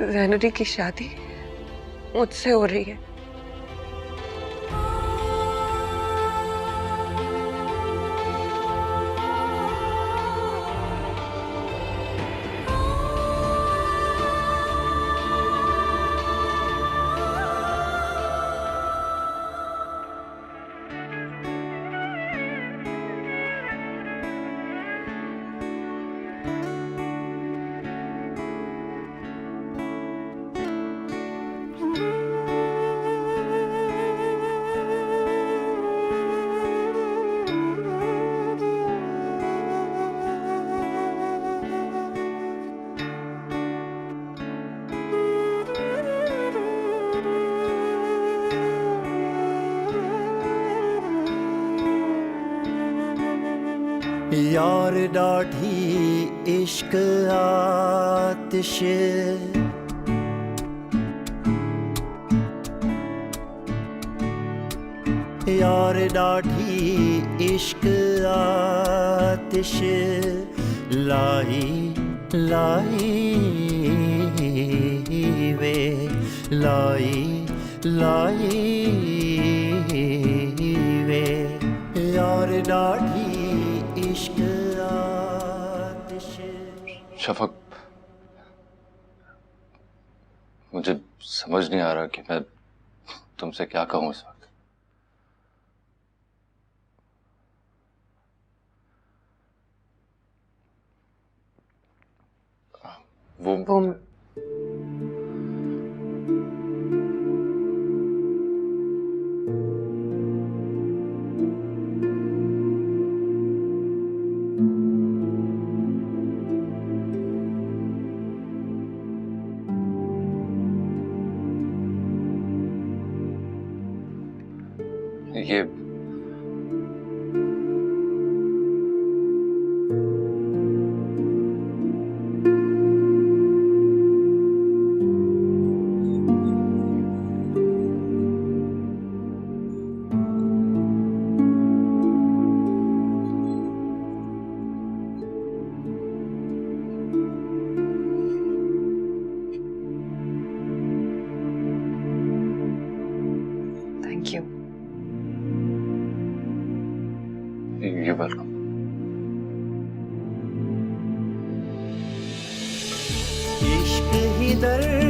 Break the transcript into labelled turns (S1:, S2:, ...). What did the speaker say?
S1: जैनुरी की शादी मुझसे हो रही है।
S2: यार डाढ़ी इश्क आतिश, यार डाढ़ी इश्क आतिश, लाई लाई वे लाई लाई वे, यार डाढ़ी इश्क आतिश।
S3: शफक, मुझे समझ नहीं आ रहा कि मैं तुमसे क्या कहूं इस वक्त। वो ये
S1: थैंक यू।
S3: You welcome.
S2: इश्क ही दर्द